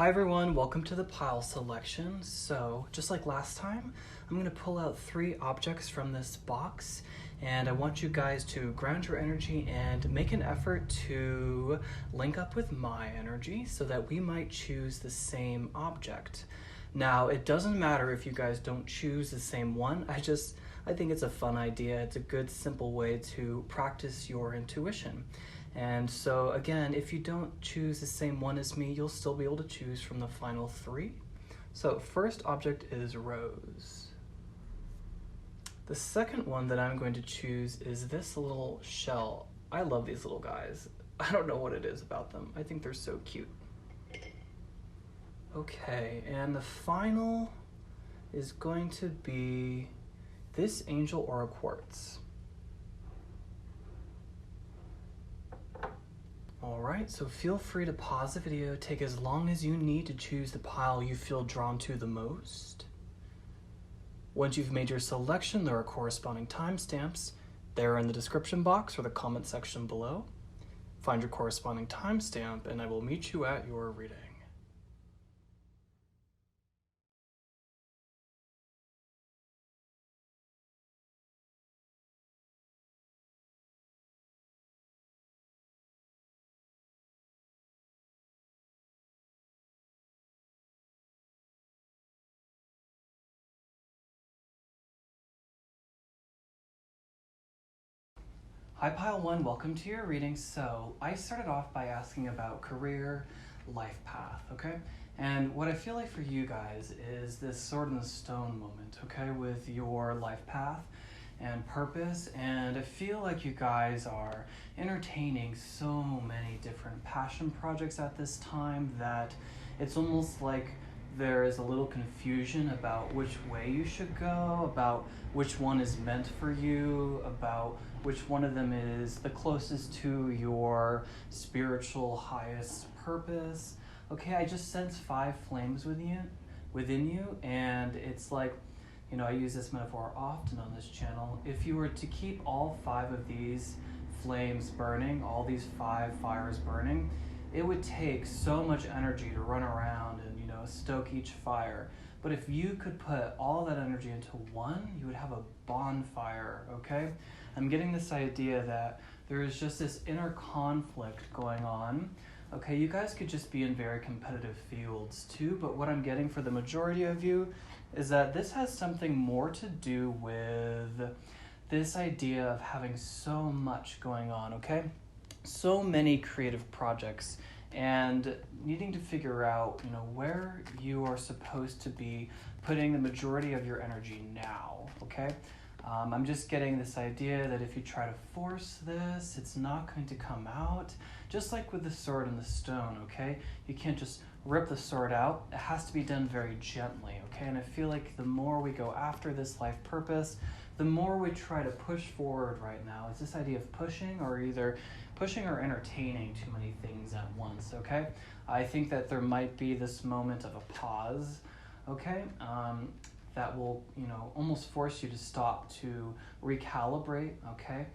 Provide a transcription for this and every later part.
Hi everyone, welcome to the pile selection. So, just like last time, I'm going to pull out 3 objects from this box, and I want you guys to ground your energy and make an effort to link up with my energy so that we might choose the same object. Now, it doesn't matter if you guys don't choose the same one. I think it's a fun idea. It's a good, simple way to practice your intuition. And so again, if you don't choose the same one as me, you'll still be able to choose from the final 3. So first object is rose. The second one that I'm going to choose is this little shell. I love these little guys. I don't know what it is about them. I think they're so cute. Okay, and the final is going to be this angel aura quartz. Alright, so feel free to pause the video, take as long as you need to choose the pile you feel drawn to the most. Once you've made your selection, there are corresponding timestamps. They're in the description box or the comment section below. Find your corresponding timestamp and I will meet you at your reading. Hi Pile 1, welcome to your reading. So I started off by asking about career, life path, okay? And what I feel like for you guys is this sword in the stone moment, okay? With your life path and purpose. And I feel like you guys are entertaining so many different passion projects at this time that it's almost like there is a little confusion about which way you should go, about which one is meant for you, about which one of them is the closest to your spiritual highest purpose. Okay, I just sense 5 flames within you, and it's like, you know, I use this metaphor often on this channel. If you were to keep all 5 of these flames burning, all these 5 fires burning, it would take so much energy to run around and, you know, stoke each fire. But if you could put all that energy into one, you would have a bonfire, okay? I'm getting this idea that there is just this inner conflict going on. Okay, you guys could just be in very competitive fields too, but what I'm getting for the majority of you is that this has something more to do with this idea of having so much going on, okay? So many creative projects and needing to figure out, you know, where you are supposed to be putting the majority of your energy now, okay? I'm just getting this idea that if you try to force this, it's not going to come out. Just like with the sword and the stone, okay? You can't just rip the sword out. It has to be done very gently, okay? And I feel like the more we go after this life purpose, the more we try to push forward right now. It's this idea of pushing or either pushing or entertaining too many things at once, okay? I think that there might be this moment of a pause, okay? That will, you know, almost force you to stop to recalibrate, okay?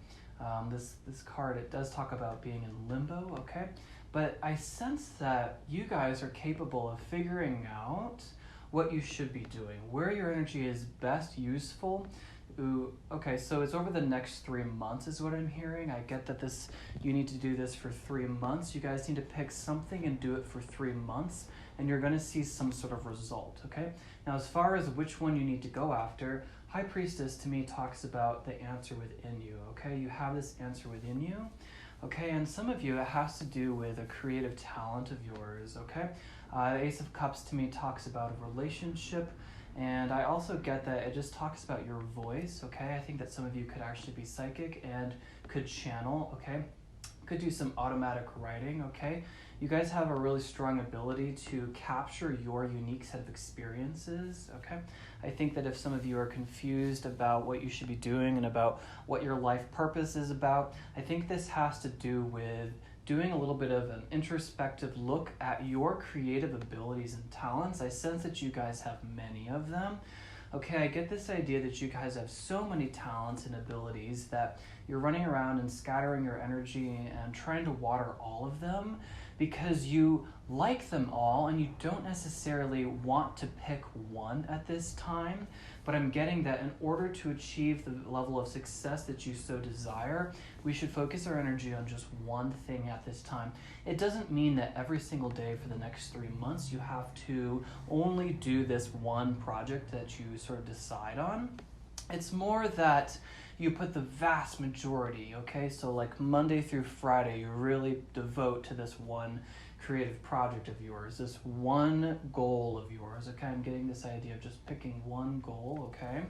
This card, it does talk about being in limbo, okay? But I sense that you guys are capable of figuring out what you should be doing, where your energy is best useful. Ooh, okay, so it's over the next 3 months is what I'm hearing. I get that you need to do this for 3 months. You guys need to pick something and do it for 3 months, and you're gonna see some sort of result, okay? Now, as far as which one you need to go after, High Priestess to me talks about the answer within you, okay? You have this answer within you, okay? And some of you, it has to do with a creative talent of yours, okay? Ace of Cups to me talks about a relationship, and I also get that it just talks about your voice, okay? I think that some of you could actually be psychic and could channel, okay? Could do some automatic writing, okay? You guys have a really strong ability to capture your unique set of experiences, okay? I think that if some of you are confused about what you should be doing and about what your life purpose is about, I think this has to do with doing a little bit of an introspective look at your creative abilities and talents. I sense that you guys have many of them. Okay, I get this idea that you guys have so many talents and abilities that you're running around and scattering your energy and trying to water all of them because you like them all and you don't necessarily want to pick one at this time, but I'm getting that in order to achieve the level of success that you so desire, we should focus our energy on just one thing at this time. It doesn't mean that every single day for the next 3 months you have to only do this one project that you sort of decide on. It's more that you put the vast majority, okay? So like Monday through Friday, you really devote to this one creative project of yours, this one goal of yours, okay? I'm getting this idea of just picking one goal, okay?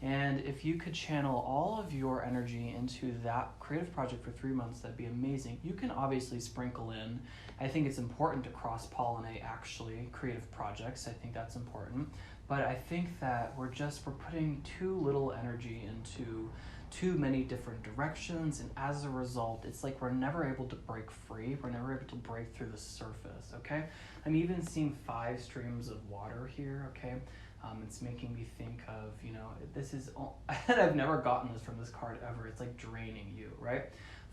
And if you could channel all of your energy into that creative project for 3 months, that'd be amazing. You can obviously sprinkle in, I think it's important to cross-pollinate actually creative projects. I think that's important. But I think that we're putting too little energy into too many different directions, and as a result, it's like we're never able to break free. We're never able to break through the surface, okay? I'm even seeing 5 streams of water here, okay? It's making me think of, this is, and I've never gotten this from this card ever. It's like draining you, right?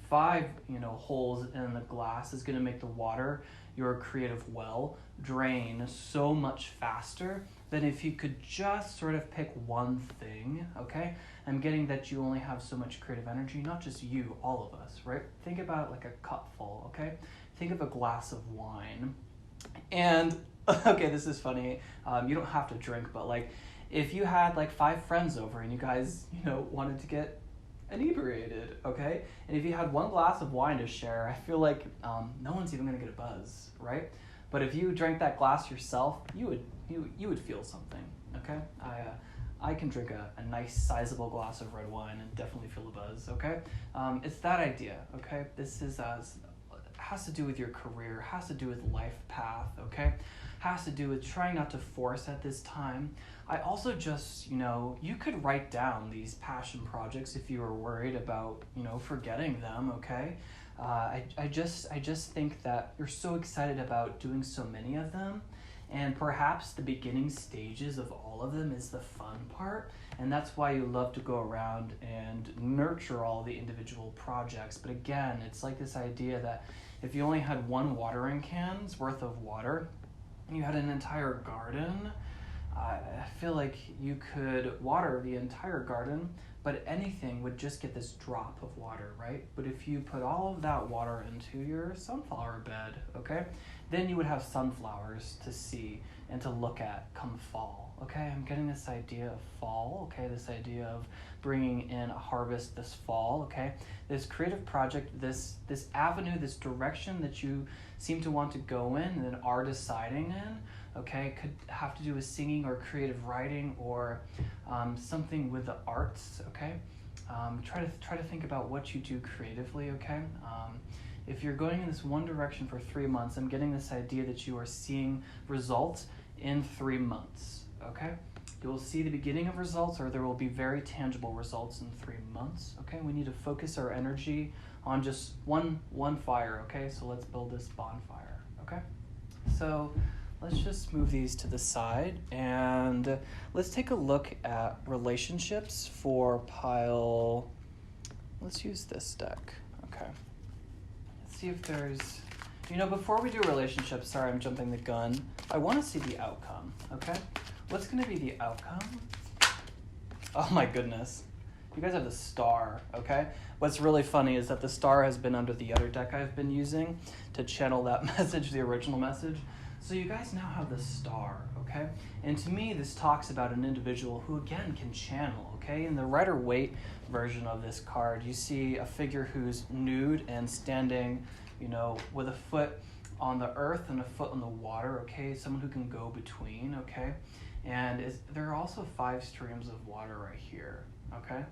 5, holes in the glass is going to make the water, your creative well, drain so much faster than if you could just sort of pick one thing, okay? I'm getting that you only have so much creative energy, not just you, all of us, right? Think about it like a cup full, okay? Think of a glass of wine. And, okay, this is funny. You don't have to drink, but like, if you had like 5 friends over and you guys, wanted to get inebriated, okay? And if you had one glass of wine to share, I feel like no one's even gonna get a buzz, right? But if you drank that glass yourself, you would feel something, okay? I can drink a nice sizable glass of red wine and definitely feel a buzz, okay? It's that idea, okay? This is has to do with your career, has to do with life path, okay? Has to do with trying not to force at this time. I also just, you could write down these passion projects if you were worried about, forgetting them, okay? I just think that you're so excited about doing so many of them, and perhaps the beginning stages of all of them is the fun part, and that's why you love to go around and nurture all the individual projects. But again, it's like this idea that if you only had one watering can's worth of water, and you had an entire garden, I feel like you could water the entire garden, but anything would just get this drop of water, right? But if you put all of that water into your sunflower bed, okay, then you would have sunflowers to see and to look at come fall, okay? I'm getting this idea of fall, okay? This idea of bringing in a harvest this fall, okay? This creative project, this avenue, this direction that you seem to want to go in and then are deciding in, okay, could have to do with singing or creative writing or something with the arts, okay? Try to think about what you do creatively, okay? If you're going in this one direction for 3 months, I'm getting this idea that you are seeing results in 3 months, okay? You will see the beginning of results, or there will be very tangible results in 3 months, okay? We need to focus our energy on just one fire, okay? So let's build this bonfire, okay? So let's just move these to the side, and let's take a look at relationships for pile, let's use this deck, okay? Let's see if there's, before we do relationships, sorry, I'm jumping the gun, I want to see the outcome, okay? What's going to be the outcome? Oh my goodness. You guys have the star, okay? What's really funny is that the star has been under the other deck I've been using to channel that message, the original message. So you guys now have the star, okay? And to me, this talks about an individual who, again, can channel, okay? In the Rider-Waite version of this card, you see a figure who's nude and standing, with a foot on the earth and a foot on the water, okay? Someone who can go between, okay? And there are also 5 streams of water right here, okay?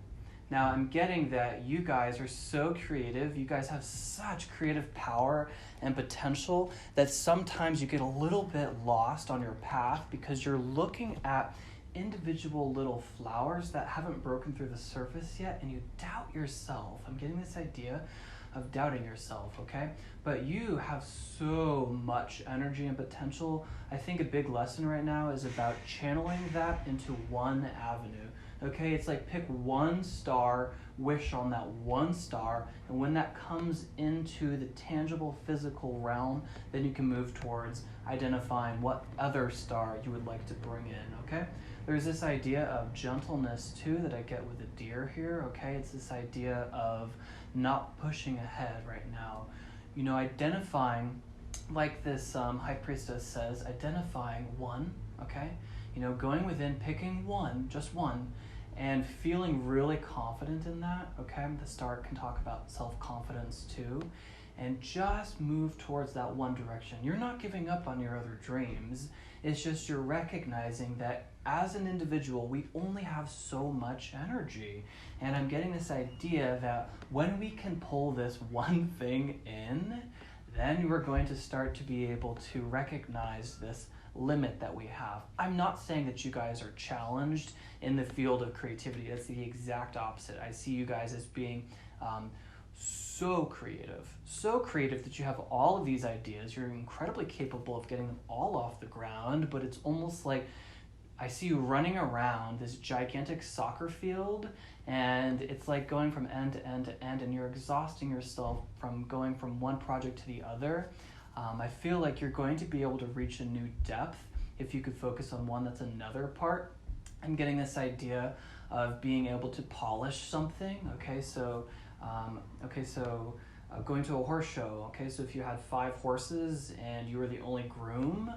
Now, I'm getting that you guys are so creative, you guys have such creative power and potential that sometimes you get a little bit lost on your path because you're looking at individual little flowers that haven't broken through the surface yet, and you doubt yourself. I'm getting this idea of doubting yourself, okay? But you have so much energy and potential. I think a big lesson right now is about channeling that into one avenue. Okay, it's like pick one star, wish on that one star, and when that comes into the tangible physical realm, then you can move towards identifying what other star you would like to bring in, okay? There's this idea of gentleness too that I get with the deer here, okay? It's this idea of not pushing ahead right now. You know, identifying, like this high priestess says, identifying one, okay? You know, going within, picking one, just one, and feeling really confident in that, okay? The star can talk about self-confidence too. And just move towards that one direction. You're not giving up on your other dreams. It's just you're recognizing that as an individual, we only have so much energy. And I'm getting this idea that when we can pull this one thing in, then we're going to start to be able to recognize this limit that we have. I'm not saying that you guys are challenged in the field of creativity. That's the exact opposite. I see you guys as being so creative that you have all of these ideas. You're incredibly capable of getting them all off the ground, but it's almost like I see you running around this gigantic soccer field, and it's like going from end to end to end, and you're exhausting yourself from going from one project to the other. I feel like you're going to be able to reach a new depth if you could focus on one that's another part. I'm getting this idea of being able to polish something, okay? So going to a horse show, okay? So if you had 5 horses and you were the only groom,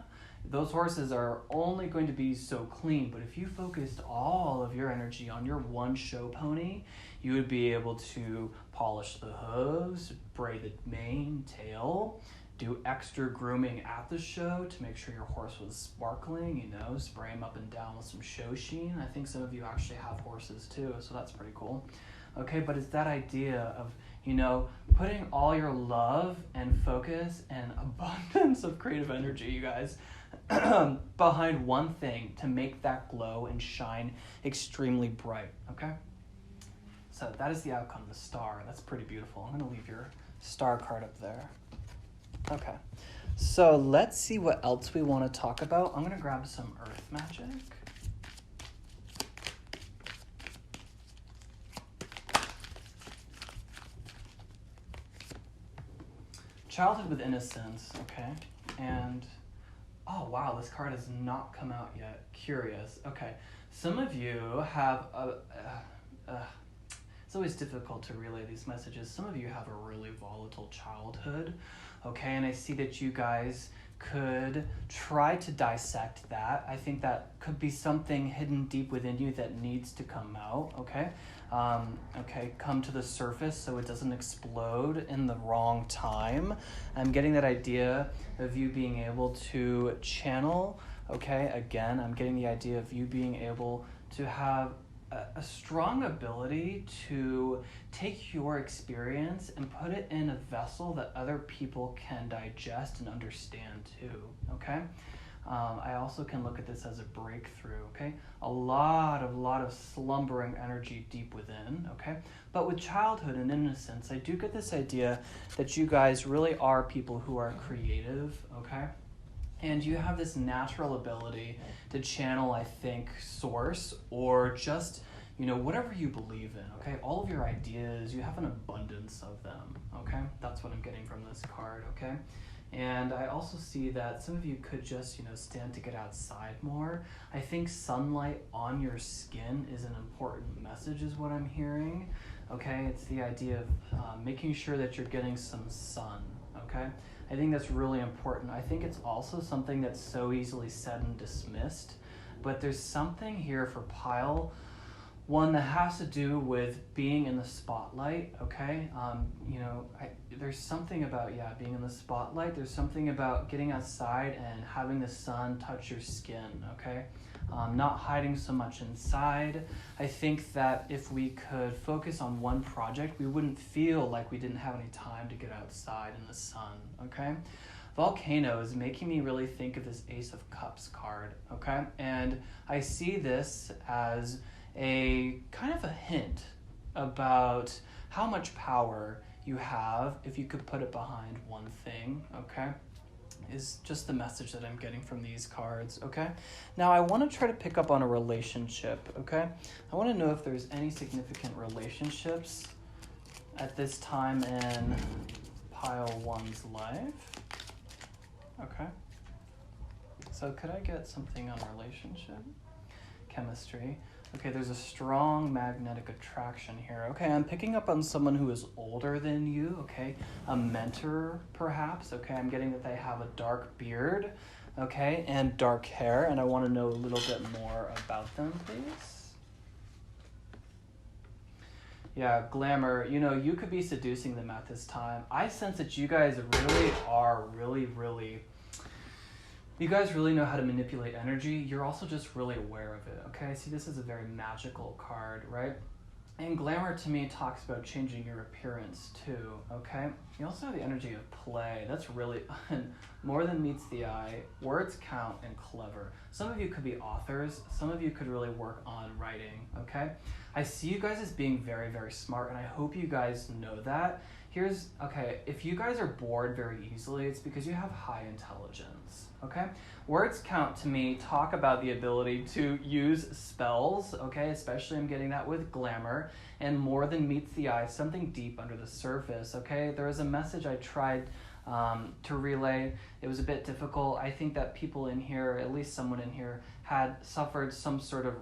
those horses are only going to be so clean. But if you focused all of your energy on your one show pony, you would be able to polish the hooves, braid the mane, tail, do extra grooming at the show to make sure your horse was sparkling, you know, spray him up and down with some show sheen. I think some of you actually have horses too, so that's pretty cool. Okay, but it's that idea of, you know, putting all your love and focus and abundance of creative energy, you guys, behind one thing to make that glow and shine extremely bright, okay? So that is the outcome, the star. That's pretty beautiful. I'm going to leave your star card up there. Okay, so let's see what else we want to talk about. I'm going to grab some earth magic. Childhood with innocence, okay, and oh wow, this card has not come out yet. Curious. Okay, some of you have it's always difficult to relay these messages. Some of you have a really volatile childhood, okay, and I see that you guys could try to dissect that. I think that could be something hidden deep within you that needs to come out, okay? Come to the surface so it doesn't explode in the wrong time. I'm getting that idea of you being able to channel, okay? Again, I'm getting the idea of you being able to have a strong ability to take your experience and put it in a vessel that other people can digest and understand too, okay? I also can look at this as a breakthrough, okay? A lot of slumbering energy deep within, okay? But with childhood and innocence, I do get this idea that you guys really are people who are creative, okay? And you have this natural ability to channel, I think, source or just, you know, whatever you believe in, okay? All of your ideas, you have an abundance of them, okay? That's what I'm getting from this card, okay? And I also see that some of you could just, you know, stand to get outside more. I think sunlight on your skin is an important message is what I'm hearing, okay? It's the idea of making sure that you're getting some sun, okay? I think that's really important. I think it's also something that's so easily said and dismissed, but there's something here for pile one that has to do with being in the spotlight, okay? There's something about, being in the spotlight. There's something about getting outside and having the sun touch your skin, okay? Not hiding so much inside. I think that if we could focus on one project, we wouldn't feel like we didn't have any time to get outside in the sun, okay? Volcano is making me really think of this Ace of Cups card, okay? And I see this as a kind of a hint about how much power you have if you could put it behind one thing, okay? is just the message that I'm getting from these cards, okay? Now, I want to try to pick up on a relationship, okay? I want to know if there's any significant relationships at this time in pile 1's life. Okay. So could I get something on relationship? Chemistry. Okay, there's a strong magnetic attraction here. Okay, I'm picking up on someone who is older than you, okay? A mentor, perhaps, okay? I'm getting that they have a dark beard, okay, and dark hair, and I want to know a little bit more about them, please. Yeah, glamour, you know, you could be seducing them at this time. I sense that you guys really are you guys really know how to manipulate energy. You're also just really aware of it, okay? See, this is a very magical card, right? And glamour to me talks about changing your appearance too, okay? You also have the energy of play. That's really more than meets the eye. Words count and clever. Some of you could be authors. Some of you could really work on writing, okay? I see you guys as being very, very smart, and I hope you guys know that. Okay, if you guys are bored very easily, it's because you have high intelligence, okay? Words count to me talk about the ability to use spells, okay? Especially I'm getting that with glamour, and more than meets the eye, something deep under the surface, okay? There was a message I tried to relay. It was a bit difficult. I think that people in here, at least someone in here, had suffered some sort of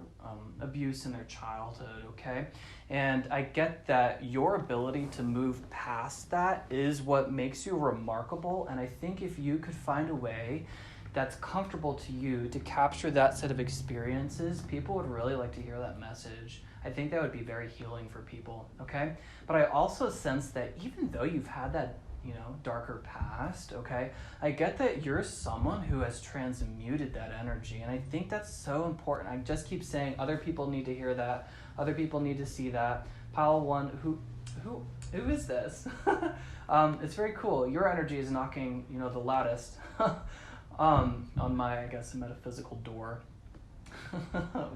abuse in their childhood, okay? And I get that your ability to move past that is what makes you remarkable, and I think if you could find a way that's comfortable to you to capture that set of experiences, people would really like to hear that message. I think that would be very healing for people, okay? But I also sense that even though you've had that, you know, darker past, okay, I get that you're someone who has transmuted that energy, and I think that's so important. I just keep saying other people need to hear that, other people need to see that. Pile 1, who is this? It's very cool. Your energy is knocking, you know, the loudest on my, I guess, metaphysical door.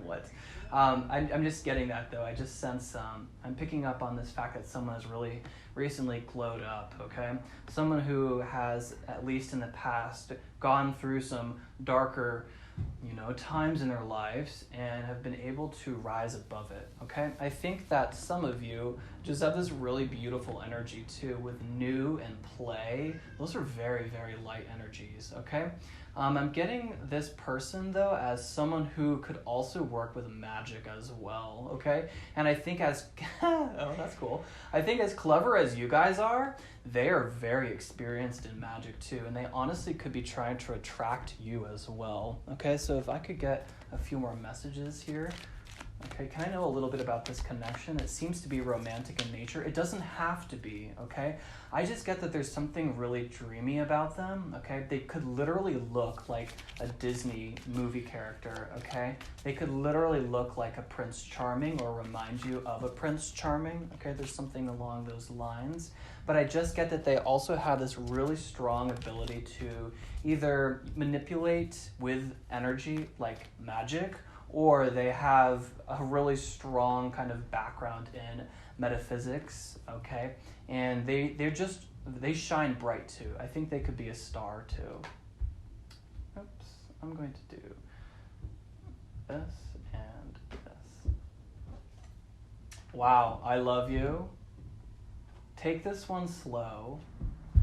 What? I'm just getting that, though. I just sense I'm picking up on this fact that someone has really recently glowed up, okay? Someone who has, at least in the past, gone through some darker, you know, times in their lives and have been able to rise above it, okay? I think that some of you just have this really beautiful energy, too, with new and play. Those are very, very light energies, okay? I'm getting this person, though, as someone who could also work with magic as well, okay? And I think as... oh, that's cool. I think as clever as you guys are, they are very experienced in magic, too, and they honestly could be trying to attract you as well, okay? So if I could get a few more messages here... Okay, can I know a little bit about this connection? It seems to be romantic in nature. It doesn't have to be, okay? I just get that there's something really dreamy about them, okay? They could literally look like a Disney movie character, okay? They could literally look like a Prince Charming or remind you of a Prince Charming, okay? There's something along those lines. But I just get that they also have this really strong ability to either manipulate with energy, like magic, or they have a really strong kind of background in metaphysics, okay? And they shine bright too. I think they could be a star too. Oops, I'm going to do this and this. Wow, I love you. Take this one slow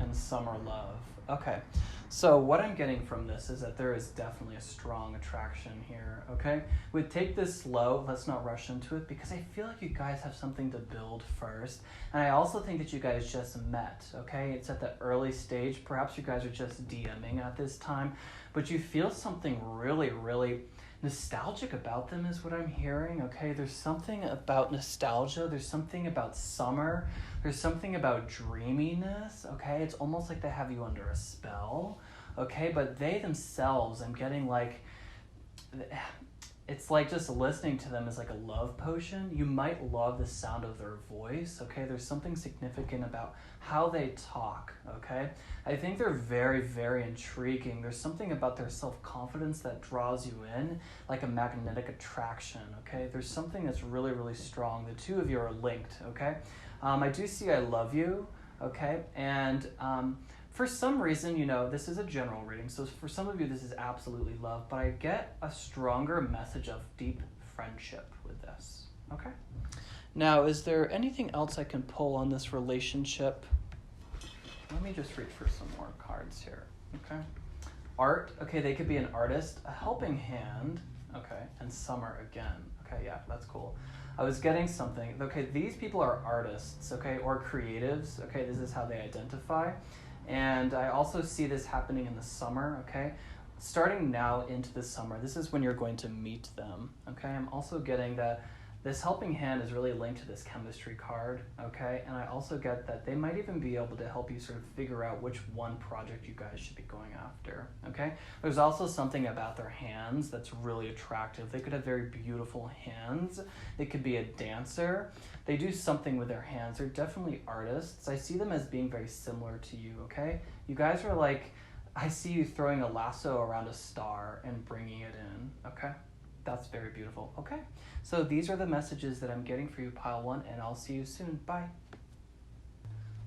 and summer love. Okay. So what I'm getting from this is that there is definitely a strong attraction here, okay? We take this slow, let's not rush into it, because I feel like you guys have something to build first. And I also think that you guys just met, okay? It's at the early stage. Perhaps you guys are just DMing at this time, but you feel something really, really nostalgic about them is what I'm hearing, okay? There's something about nostalgia. There's something about summer. There's something about dreaminess, okay? It's almost like they have you under a spell, okay? But they themselves, I'm getting like, it's like just listening to them is like a love potion. You might love the sound of their voice, okay? There's something significant about how they talk, okay? I think they're very, very intriguing. There's something about their self-confidence that draws you in, like a magnetic attraction, okay? There's something that's really, really strong. The two of you are linked, okay? I do see I love you, okay? And For some reason, you know, this is a general reading, so for some of you this is absolutely love, but I get a stronger message of deep friendship with this, okay? Now, is there anything else I can pull on this relationship? Let me just reach for some more cards here, okay? Art, okay, they could be an artist, a helping hand, okay, and summer again. Okay, yeah, that's cool. I was getting something. Okay, these people are artists, okay, or creatives, okay, this is how they identify. And I also see this happening in the summer, okay? Starting now into the summer, this is when you're going to meet them, okay? I'm also getting that this helping hand is really linked to this chemistry card, okay? And I also get that they might even be able to help you sort of figure out which one project you guys should be going after, okay? There's also something about their hands that's really attractive. They could have very beautiful hands. They could be a dancer. They do something with their hands. They're definitely artists. I see them as being very similar to you, okay? You guys are like, I see you throwing a lasso around a star and bringing it in, okay? That's very beautiful. Okay, so these are the messages that I'm getting for you, Pile 1, and I'll see you soon. Bye.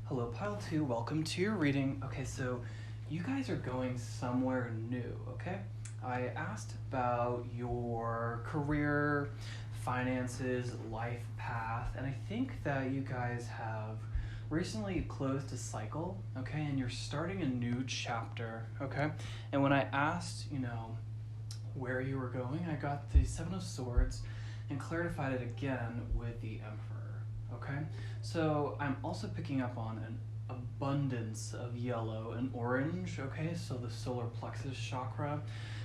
Hello, Pile 2. Welcome to your reading. Okay, so you guys are going somewhere new, okay? I asked about your career, finances, life path, and I think that you guys have recently closed a cycle, okay? And you're starting a new chapter, okay? And when I asked, you know, where you were going, I got the Seven of Swords and clarified it again with the Emperor, okay? So I'm also picking up on an abundance of yellow and orange, okay? So the solar plexus chakra.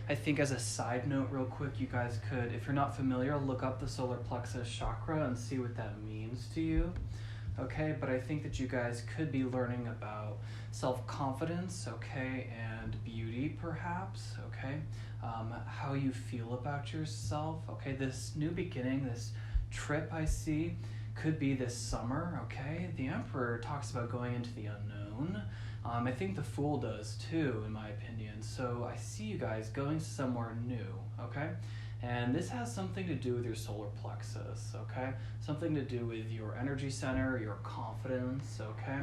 I think as a side note real quick, you guys could, if you're not familiar, look up the solar plexus chakra and see what that means to you, okay? But I think that you guys could be learning about self-confidence, okay, and beauty perhaps, okay? How you feel about yourself, okay? This new beginning, this trip I see could be this summer, okay? The Emperor talks about going into the unknown. I think the Fool does too, in my opinion. So I see you guys going somewhere new, okay? And this has something to do with your solar plexus, okay? Something to do with your energy center, your confidence, okay?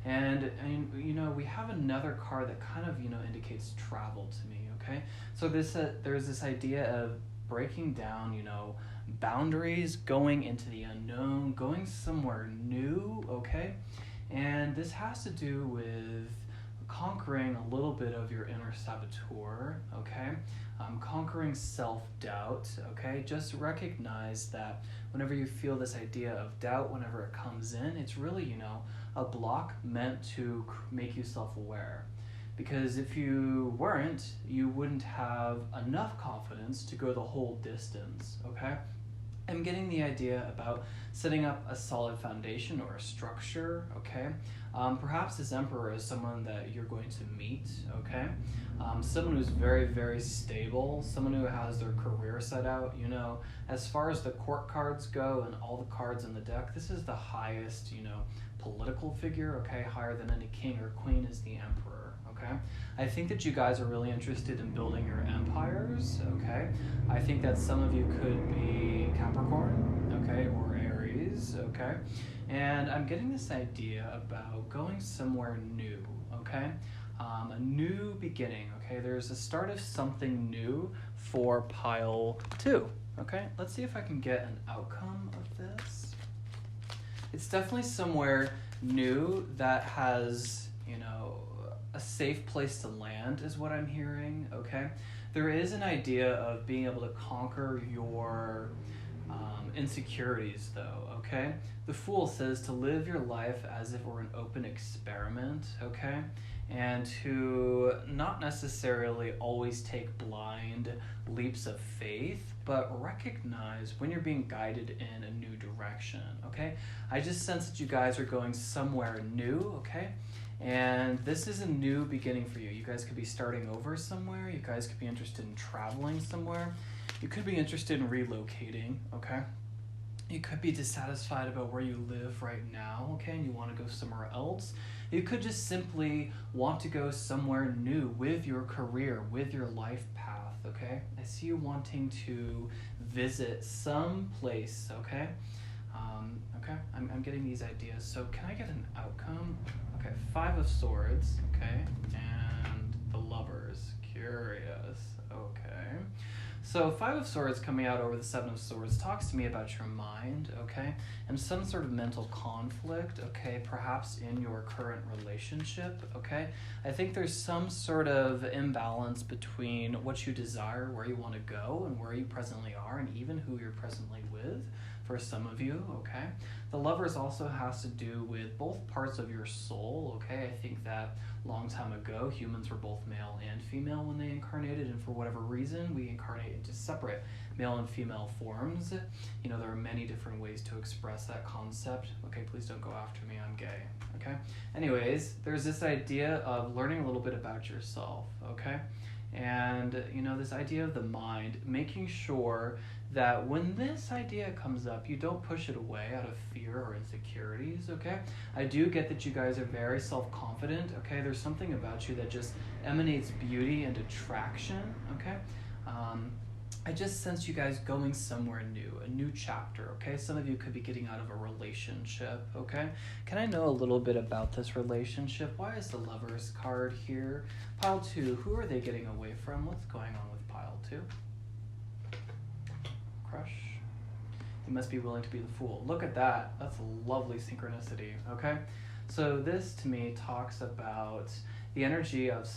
And you know, we have another card that kind of, you know, indicates travel to me, okay? So there's this idea of breaking down, you know, boundaries, going into the unknown, going somewhere new, okay? And this has to do with conquering a little bit of your inner saboteur, okay? Conquering self-doubt, okay? Just recognize that whenever you feel this idea of doubt, whenever it comes in, it's really, you know, a block meant to make you self-aware. Because if you weren't, you wouldn't have enough confidence to go the whole distance, okay? I'm getting the idea about setting up a solid foundation or a structure, okay? Perhaps this Emperor is someone that you're going to meet, okay? Someone who's very, very stable, someone who has their career set out, you know, as far as the court cards go and all the cards in the deck, this is the highest, you know, political figure, okay? Higher than any king or queen is the Emperor, okay? I think that you guys are really interested in building your empires, okay? I think that some of you could be Capricorn, okay, or Aries, okay? And I'm getting this idea about going somewhere new, okay? A new beginning, okay? There's a start of something new for Pile 2, okay? Let's see if I can get an outcome of this. It's definitely somewhere new that has, you know, a safe place to land is what I'm hearing, okay? There is an idea of being able to conquer your insecurities though, okay? The Fool says to live your life as if it were an open experiment, okay? And to not necessarily always take blind leaps of faith, but recognize when you're being guided in a new direction, okay? I just sense that you guys are going somewhere new, okay? And this is a new beginning for you. You guys could be starting over somewhere. You guys could be interested in traveling somewhere. You could be interested in relocating, okay? You could be dissatisfied about where you live right now, okay, and you want to go somewhere else. You could just simply want to go somewhere new with your career, with your life path, okay? I see you wanting to visit some place, okay? Okay, I'm getting these ideas. So can I get an outcome? Okay, 5 of Swords, okay, and the Lovers. Curious, okay. So 5 of Swords coming out over the 7 of Swords talks to me about your mind, okay, and some sort of mental conflict, okay, perhaps in your current relationship, okay. I think there's some sort of imbalance between what you desire, where you want to go, and where you presently are, and even who you're presently with. For some of you, okay? The Lovers also has to do with both parts of your soul, okay? I think that long time ago, humans were both male and female when they incarnated, and for whatever reason, we incarnate into separate male and female forms. You know, there are many different ways to express that concept. Okay, please don't go after me, I'm gay, okay? Anyways, there's this idea of learning a little bit about yourself, okay? And, you know, this idea of the mind, making sure that when this idea comes up, you don't push it away out of fear or insecurities, okay? I do get that you guys are very self-confident, okay? There's something about you that just emanates beauty and attraction, okay? I just sense you guys going somewhere new, a new chapter, okay? Some of you could be getting out of a relationship, okay? Can I know a little bit about this relationship? Why is the Lovers card here? Pile 2, who are they getting away from? What's going on with pile 2? Crush. You must be willing to be the fool. Look at that. That's a lovely synchronicity, okay? So this, to me, talks about the energy of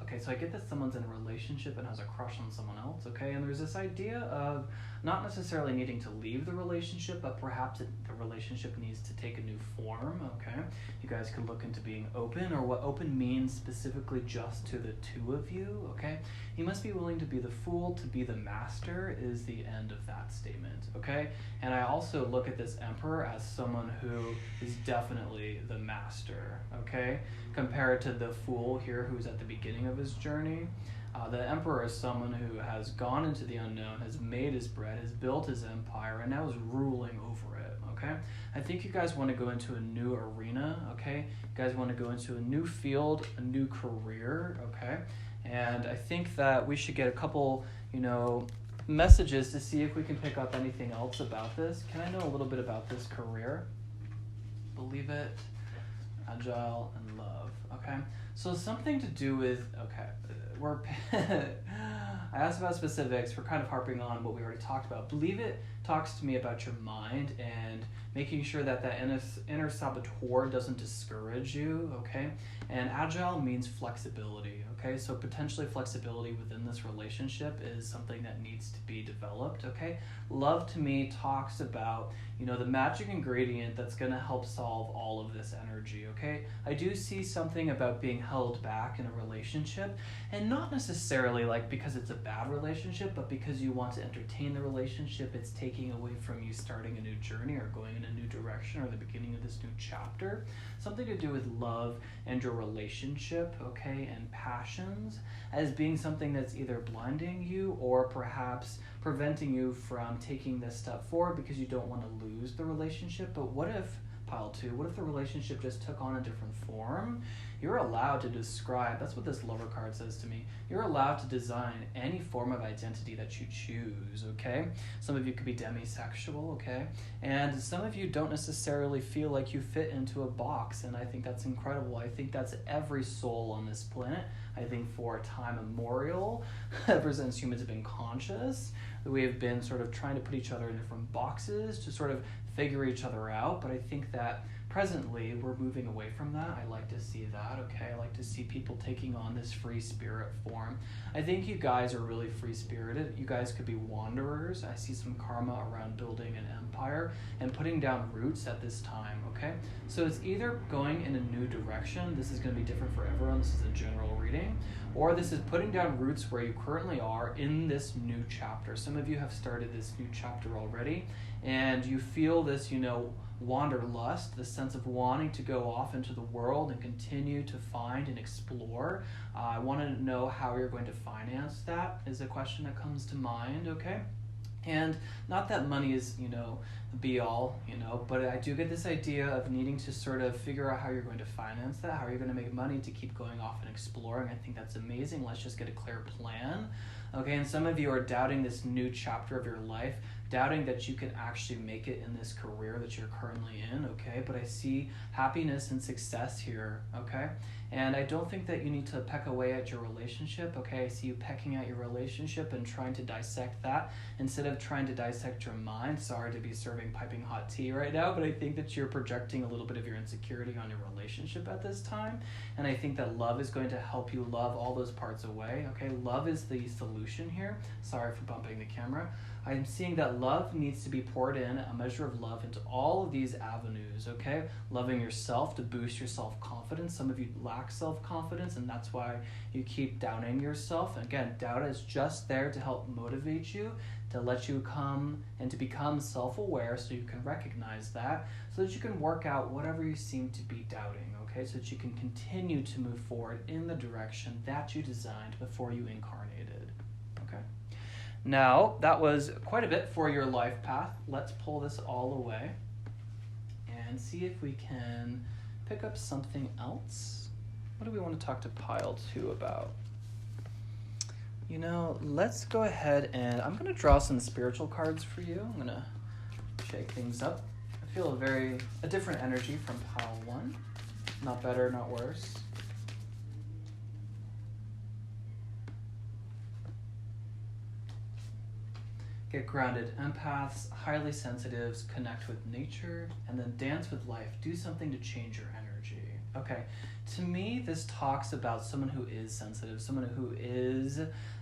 okay, so I get that someone's in a relationship and has a crush on someone else, okay? And there's this idea of not necessarily needing to leave the relationship, but perhaps the relationship needs to take a new form, okay? You guys could look into being open, or what open means specifically just to the two of you, okay? You must be willing to be the fool, to be the master is the end of that statement, okay? And I also look at this Emperor as someone who is definitely the master, okay? Compared to the fool here who's at the beginning of his journey. The Emperor is someone who has gone into the unknown, has made his bread, has built his empire, and now is ruling over it, okay? I think you guys want to go into a new arena, okay? You guys want to go into a new field, a new career, okay? And I think that we should get a couple, you know, messages to see if we can pick up anything else about this. Can I know a little bit about this career? Believe it, agile, and love, okay? So something to do with, okay, I asked about specifics. We're kind of harping on what we already talked about. Believe it talks to me about your mind and making sure that that inner saboteur doesn't discourage you, okay? And agile means flexibility, okay? So potentially flexibility within this relationship is something that needs to be developed, okay? Love to me talks about, you know, the magic ingredient that's going to help solve all of this energy, okay? I do see something about being held back in a relationship, and not necessarily like because it's a bad relationship, but because you want to entertain the relationship. It's taking away from you starting a new journey or going in a new direction or the beginning of this new chapter. Something to do with love and your relationship, okay, and passions as being something that's either blinding you or perhaps preventing you from taking this step forward because you don't want to lose the relationship. But what if, pile 2, what if the relationship just took on a different form? You're allowed to describe, that's what this Lover card says to me, you're allowed to design any form of identity that you choose, okay? Some of you could be demisexual, okay? And some of you don't necessarily feel like you fit into a box, and I think that's incredible. I think that's every soul on this planet. I think for time immemorial, ever since humans have been conscious, we have been sort of trying to put each other in different boxes to sort of figure each other out, but I think that presently we're moving away from that. I like to see that, okay? I like to see people taking on this free spirit form. I think you guys are really free-spirited. You guys could be wanderers. I see some karma around building an empire and putting down roots at this time, okay? So it's either going in a new direction. This is going to be different for everyone. This is a general reading. Or this is putting down roots where you currently are in this new chapter. Some of you have started this new chapter already, and you feel this, you know, wanderlust, the sense of wanting to go off into the world and continue to find and explore. I want to know how you're going to finance that is a question that comes to mind, okay? And not that money is, you know, the be all, you know, but I do get this idea of needing to sort of figure out how you're going to finance that, how you're going to make money to keep going off and exploring. I think that's amazing. Let's just get a clear plan. Okay, and some of you are doubting this new chapter of your life doubting that you can actually make it in this career that you're currently in, okay? But I see happiness and success here, okay? And I don't think that you need to peck away at your relationship, okay? I see you pecking at your relationship and trying to dissect that instead of trying to dissect your mind. Sorry to be serving piping hot tea right now, but I think that you're projecting a little bit of your insecurity on your relationship at this time. And I think that love is going to help you love all those parts away, okay? Love is the solution here. Sorry for bumping the camera. I'm seeing that love needs to be poured in, a measure of love into all of these avenues, okay? Loving yourself to boost your self-confidence. Some of you lack self-confidence, and that's why you keep doubting yourself. Again, doubt is just there to help motivate you, to let you come and to become self-aware so you can recognize that, so that you can work out whatever you seem to be doubting, okay? So that you can continue to move forward in the direction that you designed before you incarnated, okay? Now, that was quite a bit for your life path. Let's pull this all away and see if we can pick up something else. What do we want to talk to pile 2 about? You know, let's go ahead and I'm going to draw some spiritual cards for you. I'm going to shake things up. I feel a different energy from pile 1. Not better, not worse. Get grounded. Empaths, highly sensitives, connect with nature, and then dance with life. Do something to change your energy. Okay, to me, this talks about someone who is sensitive, someone who is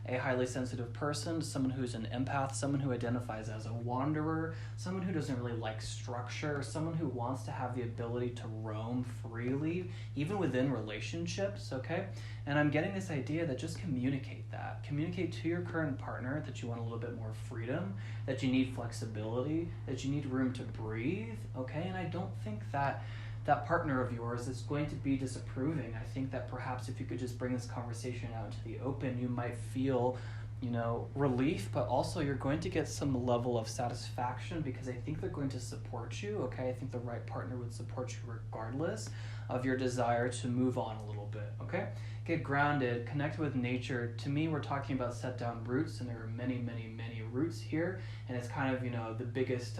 a highly sensitive person, someone who's an empath, someone who identifies as a wanderer, someone who doesn't really like structure, someone who wants to have the ability to roam freely, even within relationships, okay? And I'm getting this idea that just communicate that. Communicate to your current partner that you want a little bit more freedom, that you need flexibility, that you need room to breathe, okay? And I don't think that that partner of yours is going to be disapproving. I think that perhaps if you could just bring this conversation out into the open, you might feel, you know, relief, but also you're going to get some level of satisfaction because I think they're going to support you, okay? I think the right partner would support you regardless of your desire to move on a little bit, okay? Get grounded, connect with nature. To me, we're talking about set down roots, and there are many, many, many roots here, and it's kind of, you know, the biggest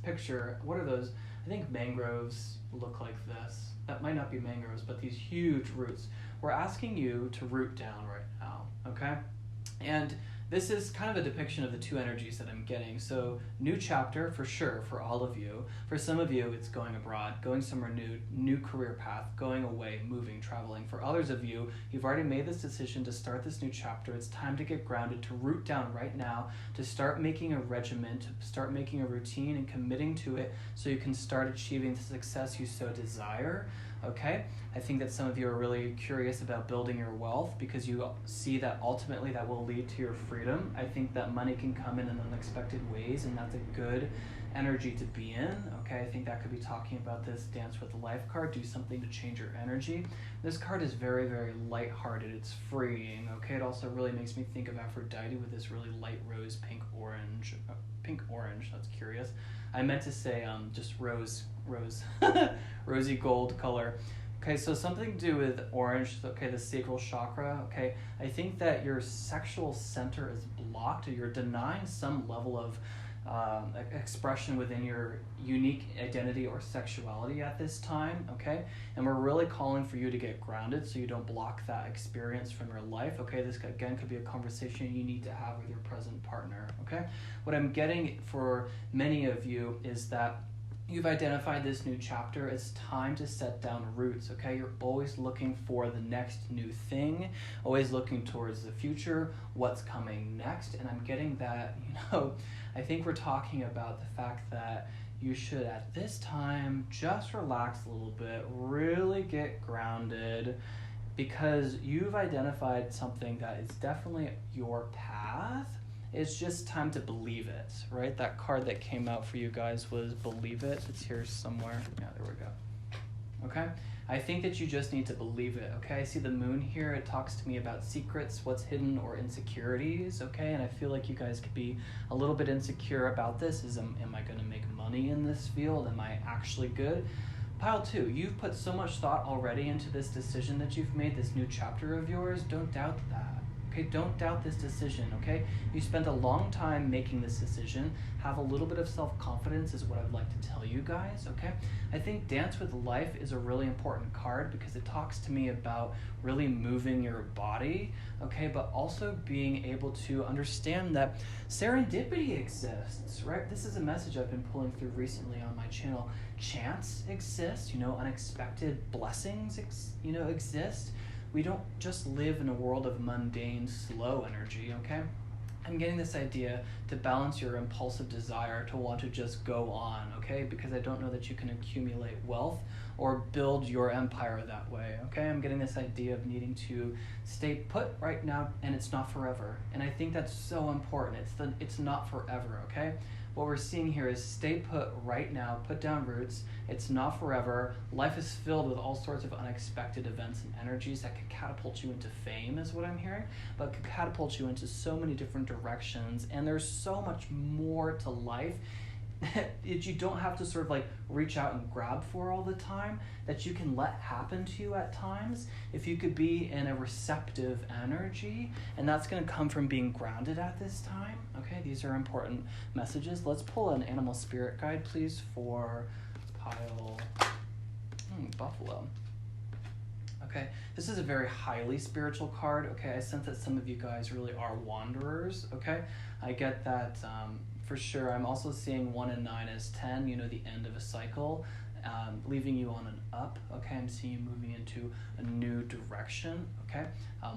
picture. What are those? I think mangroves look like this. That might not be mangroves, but these huge roots. We're asking you to root down right now, okay? And this is kind of a depiction of the 2 energies that I'm getting. So new chapter for sure for all of you. For some of you, it's going abroad, going somewhere new career path, going away, moving, traveling. For others of you, you've already made this decision to start this new chapter. It's time to get grounded, to root down right now, to start making a regimen, to start making a routine and committing to it so you can start achieving the success you so desire. Okay, I think that some of you are really curious about building your wealth because you see that ultimately that will lead to your freedom. I think that money can come in unexpected ways, and that's a good energy to be in. Okay, I think that could be talking about this dance with the life card. Do something to change your energy. This card is very, very lighthearted. It's freeing. Okay, it also really makes me think of Aphrodite with this really light rose, pink orange. That's curious. I meant to say just rose, rosy gold color. Okay, so something to do with orange, okay, the sacral chakra, okay. I think that your sexual center is blocked, or you're denying some level of expression within your unique identity or sexuality at this time, okay? And we're really calling for you to get grounded so you don't block that experience from your life, okay? This, again, could be a conversation you need to have with your present partner, okay? What I'm getting for many of you is that you've identified this new chapter. It's time to set down roots, okay? You're always looking for the next new thing, always looking towards the future, what's coming next, and I'm getting that, you know, I think we're talking about the fact that you should, at this time, just relax a little bit, really get grounded, because you've identified something that is definitely your path. It's just time to believe it, right? That card that came out for you guys was Believe It. It's here somewhere. Yeah, there we go. Okay? I think that you just need to believe it, okay? I see the moon here. It talks to me about secrets, what's hidden, or insecurities, okay? And I feel like you guys could be a little bit insecure about this. Am I going to make money in this field? Am I actually good? Pile 2, you've put so much thought already into this decision that you've made, this new chapter of yours. Don't doubt that, Okay, don't doubt this decision, okay? You spent a long time making this decision. Have a little bit of self-confidence is what I'd like to tell you guys, okay? I think Dance with Life is a really important card because it talks to me about really moving your body, okay? But also being able to understand that serendipity exists, right? This is a message I've been pulling through recently on my channel. Chance exists, unexpected blessings, exist. We don't just live in a world of mundane, slow energy, okay? I'm getting this idea to balance your impulsive desire to want to just go on, okay? Because I don't know that you can accumulate wealth or build your empire that way, okay? I'm getting this idea of needing to stay put right now, and it's not forever. And I think that's so important. It's not forever, okay? What we're seeing here is stay put right now, put down roots. It's not forever. Life is filled with all sorts of unexpected events and energies that could catapult you into fame, is what I'm hearing, but could catapult you into so many different directions. And there's so much more to life that you don't have to sort of like reach out and grab for all the time, that you can let happen to you at times if you could be in a receptive energy, and that's going to come from being grounded at this time. Okay, these are important messages. Let's pull an animal spirit guide, please, for pile buffalo. Okay, this is a very highly spiritual card. Okay, I sense that some of you guys really are wanderers. Okay, I get that for sure. I'm also seeing 1 and 9 as 10, the end of a cycle, leaving you on an up. Okay, I'm seeing you moving into a new direction. Okay,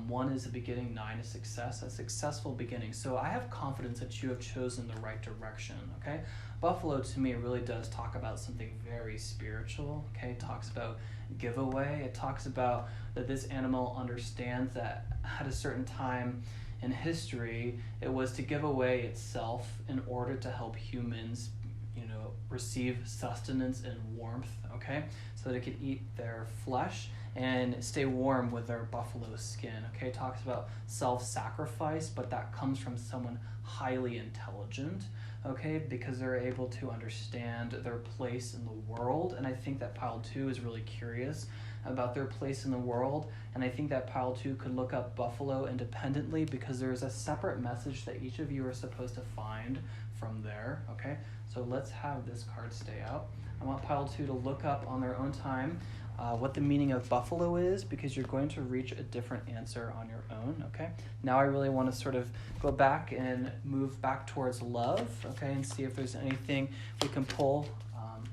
1 is a beginning, 9 is success, a successful beginning. So I have confidence that you have chosen the right direction. Okay, buffalo to me really does talk about something very spiritual. Okay, it talks about giveaway. It talks about that this animal understands that at a certain time in history, it was to give away itself in order to help humans, receive sustenance and warmth, okay? So that it could eat their flesh and stay warm with their buffalo skin, okay? It talks about self-sacrifice, but that comes from someone highly intelligent, okay? Because they're able to understand their place in the world, and I think that pile 2 is really curious about their place in the world, and I think that pile 2 could look up buffalo independently because there's a separate message that each of you are supposed to find from there, okay? So let's have this card stay out. I want pile 2 to look up on their own time what the meaning of buffalo is, because you're going to reach a different answer on your own, okay? Now I really want to sort of go back and move back towards love, okay, and see if there's anything we can pull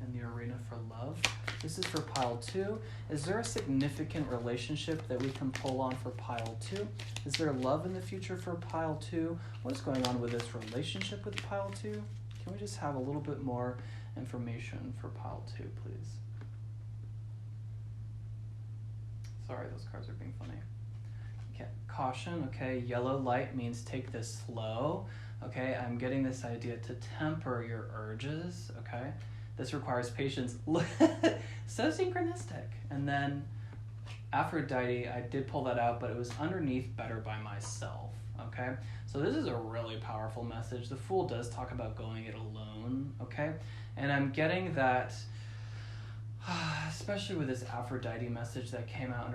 in the arena for love. This is for pile 2. Is there a significant relationship that we can pull on for pile 2? Is there love in the future for pile 2? What is going on with this relationship with pile 2? Can we just have a little bit more information for pile 2, please? Sorry, those cards are being funny. Okay, caution, okay, yellow light means take this slow. Okay, I'm getting this idea to temper your urges, okay? This requires patience. So synchronistic. And then Aphrodite, I did pull that out, but it was underneath better by myself, okay? So this is a really powerful message. The Fool does talk about going it alone, okay? And I'm getting that, especially with this Aphrodite message that came out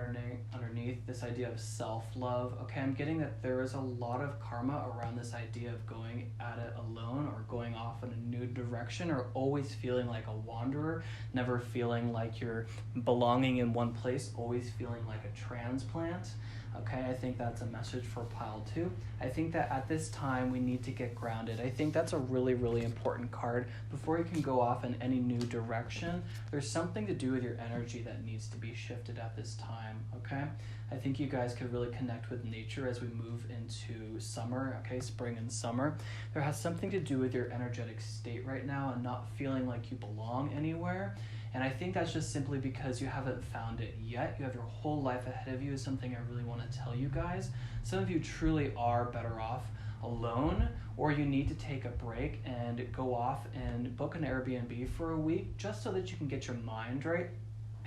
underneath this idea of self-love, okay, I'm getting that there is a lot of karma around this idea of going at it alone or going off in a new direction, or always feeling like a wanderer, never feeling like you're belonging in one place, always feeling like a transplant. Okay, I think that's a message for pile 2. I think that at this time we need to get grounded. I think that's a really, really important card. Before you can go off in any new direction, there's something to do with your energy that needs to be shifted at this time, okay? I think you guys could really connect with nature as we move into summer, okay, spring and summer. There has something to do with your energetic state right now and not feeling like you belong anywhere. And I think that's just simply because you haven't found it yet. You have your whole life ahead of you is something I really want to tell you guys. Some of you truly are better off alone, or you need to take a break and go off and book an Airbnb for a week just so that you can get your mind right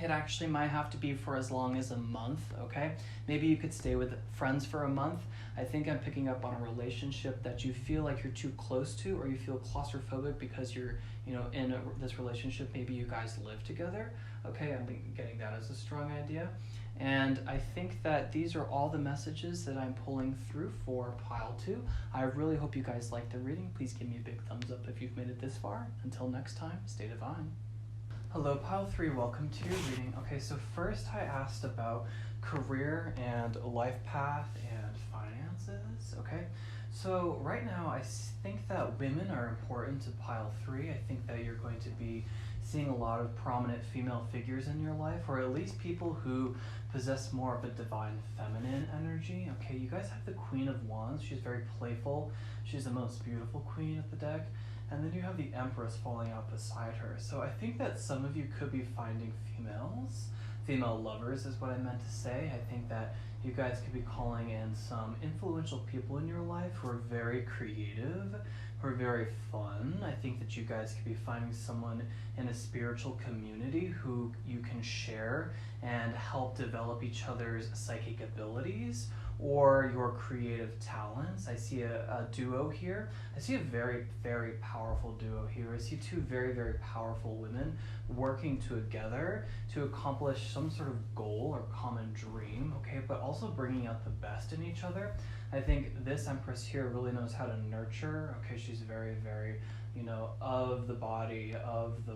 It actually might have to be for as long as a month, okay? Maybe you could stay with friends for a month. I think I'm picking up on a relationship that you feel like you're too close to, or you feel claustrophobic because you're, in this relationship. Maybe you guys live together, okay? I'm getting that as a strong idea. And I think that these are all the messages that I'm pulling through for pile 2. I really hope you guys liked the reading. Please give me a big thumbs up if you've made it this far. Until next time, stay divine. Hello, pile 3, welcome to your reading. Okay, so first I asked about career and life path and finances, okay? So right now I think that women are important to pile 3. I think that you're going to be seeing a lot of prominent female figures in your life, or at least people who possess more of a divine feminine energy. Okay, you guys have the Queen of Wands. She's very playful. She's the most beautiful queen of the deck. And then you have the Empress falling out beside her. So I think that some of you could be finding female lovers is what I meant to say. I think that you guys could be calling in some influential people in your life who are very creative, who are very fun. I think that you guys could be finding someone in a spiritual community who you can share and help develop each other's psychic abilities or your creative talents. I see a duo here. I see a very, very powerful duo here. I see two very, very powerful women working together to accomplish some sort of goal or common dream, okay, but also bringing out the best in each other. I think this Empress here really knows how to nurture, okay, she's very, very, of the body, of the,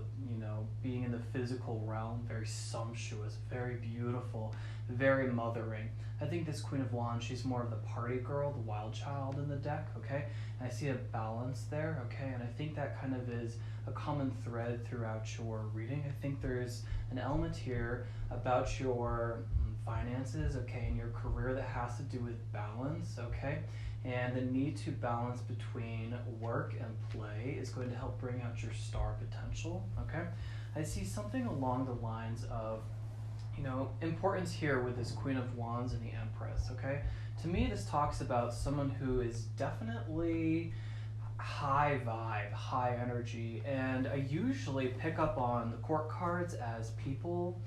being in the physical realm, very sumptuous, very beautiful, very mothering. I think this Queen of Wands, she's more of the party girl, the wild child in the deck, okay? And I see a balance there, okay? And I think that kind of is a common thread throughout your reading. I think there's an element here about your finances, okay, and your career that has to do with balance, okay? And the need to balance between work and play is going to help bring out your star potential, okay? I see something along the lines of, importance here with this Queen of Wands and the Empress, okay? To me, this talks about someone who is definitely high vibe, high energy, and I usually pick up on the court cards as people,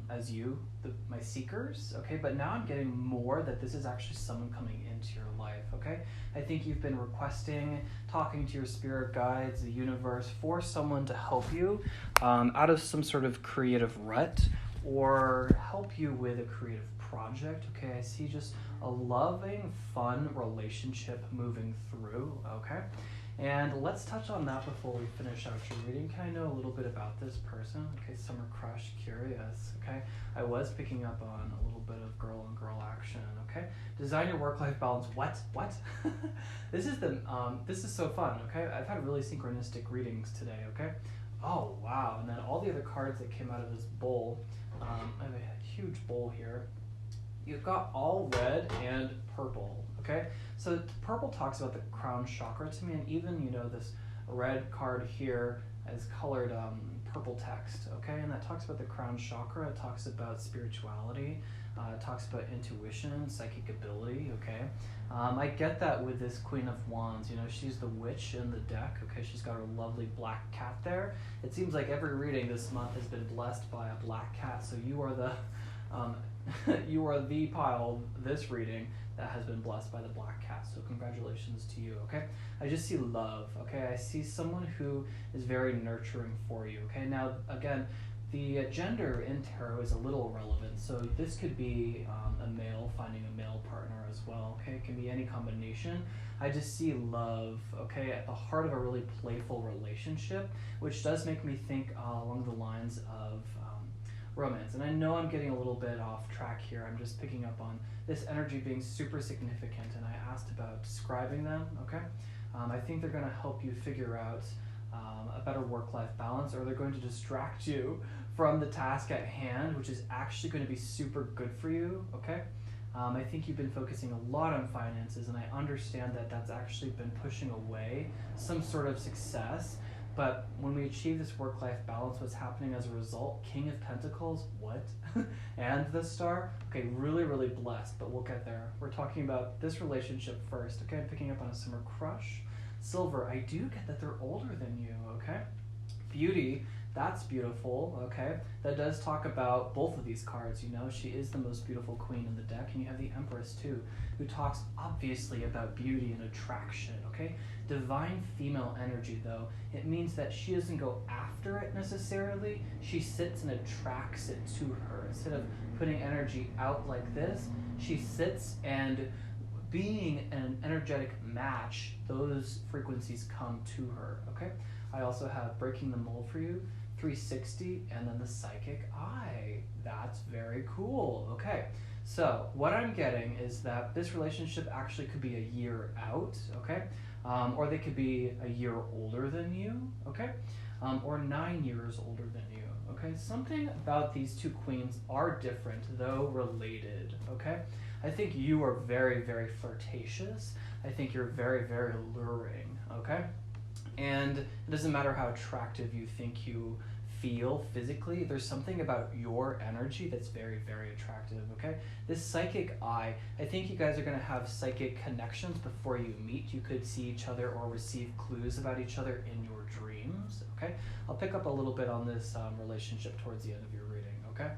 as you, my seekers, okay? But now I'm getting more that this is actually someone coming into your life, okay? I think you've been requesting, talking to your spirit guides, the universe, for someone to help you out of some sort of creative rut or help you with a creative project, okay? I see just a loving, fun relationship moving through, okay? And let's touch on that before we finish out your reading. Can I know a little bit about this person? Okay, summer crush, curious, okay? I was picking up on a little bit of girl on girl action, okay? Design your work-life balance. What? This is so fun, okay? I've had really synchronistic readings today, okay? Oh, wow, and then all the other cards that came out of this bowl, I have a huge bowl here. You've got all red and purple, okay? So purple talks about the crown chakra to me, and even, this red card here is colored purple text, okay? And that talks about the crown chakra. It talks about spirituality. It talks about intuition, psychic ability, okay? I get that with this Queen of Wands. She's the witch in the deck, okay? She's got her lovely black cat there. It seems like every reading this month has been blessed by a black cat, so you are the you are the pile this reading that has been blessed by the black cat, so congratulations to you, okay? I just see love, okay? I see someone who is very nurturing for you, okay? Now, again, the gender in tarot is a little irrelevant, so this could be a male finding a male partner as well, okay? It can be any combination. I just see love, okay, at the heart of a really playful relationship, which does make me think along the lines of romance. And I know I'm getting a little bit off track here. I'm just picking up on this energy being super significant, and I asked about describing them, okay? I think they're going to help you figure out a better work-life balance, or they're going to distract you from the task at hand, which is actually going to be super good for you, okay? I think you've been focusing a lot on finances, and I understand that that's actually been pushing away some sort of success. But when we achieve this work-life balance, what's happening as a result? King of Pentacles, what? And the Star, okay, really, really blessed, but we'll get there. We're talking about this relationship first, okay? I'm picking up on a summer crush. Silver, I do get that they're older than you, okay? Beauty, That's beautiful, okay? That does talk about both of these cards, you know. She is the most beautiful queen in the deck, and you have the Empress too, who talks obviously about beauty and attraction, okay? Divine female energy, though, it means that she doesn't go after it necessarily. She sits and attracts it to her. Instead of putting energy out like this, she sits, and being an energetic match, those frequencies come to her, okay? I also have Breaking the Mold for you, 360, and then the Psychic Eye. That's very cool. Okay, so what I'm getting is that this relationship actually could be a year out, okay? Or they could be a year older than you, okay? Or 9 years older than you, okay? Something about these two queens are different, though related, okay? I think you are very, very flirtatious. I think you're very, very alluring, okay? And it doesn't matter how attractive you think you feel physically, there's something about your energy that's very, very attractive, okay? This Psychic Eye, I think you guys are going to have psychic connections before you meet. You could see each other or receive clues about each other in your dreams, okay? I'll pick up a little bit on this relationship towards the end of your reading, okay?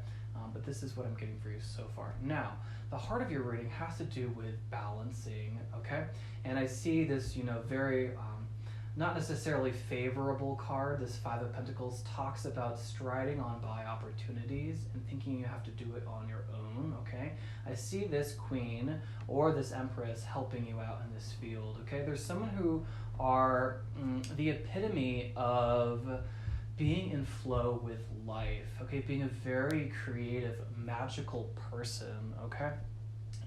But this is what I'm getting for you so far. Now, the heart of your reading has to do with balancing, okay? And I see this, you know, very... not necessarily favorable card. This Five of Pentacles talks about striding on by opportunities and thinking you have to do it on your own, okay? I see this Queen or this Empress helping you out in this field, okay? There's someone who are the epitome of being in flow with life, okay? Being a very creative, magical person, okay?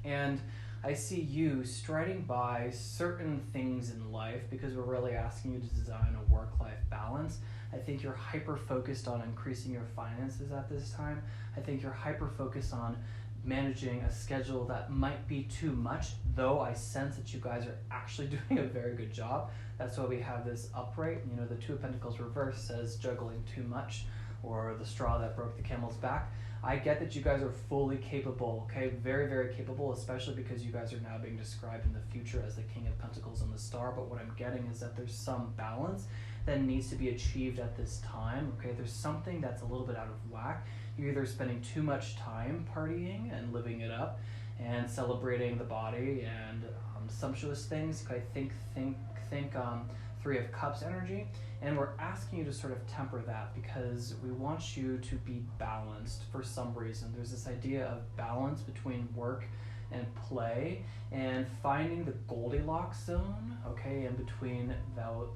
And I see you striding by certain things in life because we're really asking you to design a work-life balance. I think you're hyper-focused on increasing your finances at this time. I think you're hyper-focused on managing a schedule that might be too much, though I sense that you guys are actually doing a very good job. That's why we have this upright. You know, the Two of Pentacles reverse says juggling too much, or the straw that broke the camel's back. I get that you guys are fully capable, okay? Very, very capable, especially because you guys are now being described in the future as the King of Pentacles and the Star, but what I'm getting is that there's some balance that needs to be achieved at this time, okay? There's something that's a little bit out of whack. You're either spending too much time partying and living it up and celebrating the body and sumptuous things. I think Three of Cups energy, and we're asking you to sort of temper that because we want you to be balanced for some reason. There's this idea of balance between work and play and finding the Goldilocks zone, okay, in between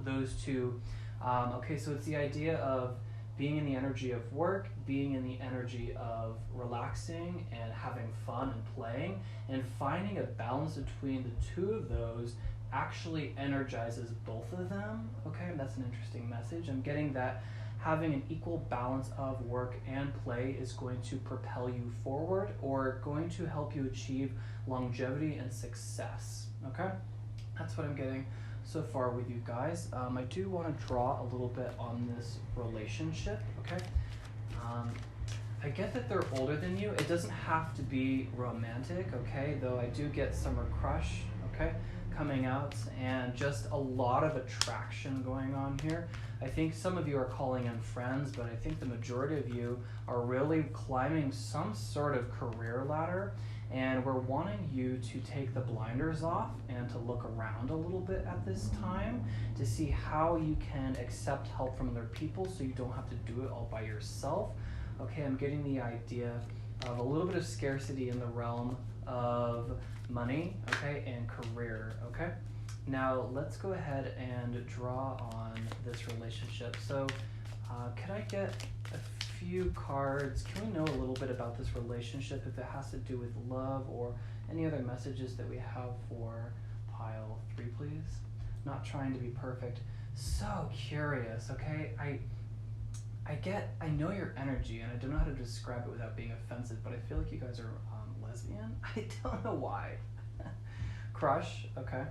those two. Okay, so it's the idea of being in the energy of work, being in the energy of relaxing and having fun and playing, and finding a balance between the two of those actually energizes both of them, okay? That's an interesting message. I'm getting that having an equal balance of work and play is going to propel you forward or going to help you achieve longevity and success, okay? That's what I'm getting so far with you guys. I do want to draw a little bit on this relationship, okay? I get that they're older than you. It doesn't have to be romantic, okay? Though I do get summer crush, okay, coming out, and just a lot of attraction going on here. I think some of you are calling in friends, but I think the majority of you are really climbing some sort of career ladder, and we're wanting you to take the blinders off and to look around a little bit at this time to see how you can accept help from other people so you don't have to do it all by yourself. Okay, I'm getting the idea of a little bit of scarcity in the realm of money, okay, and career, okay? Now, let's go ahead and draw on this relationship. So, could I get a few cards? Can we know a little bit about this relationship, if it has to do with love or any other messages that we have for pile 3, please? Not trying to be perfect. So curious, okay? I know your energy, and I don't know how to describe it without being offensive, but I feel like you guys are lesbian. I don't know why. Crush, okay.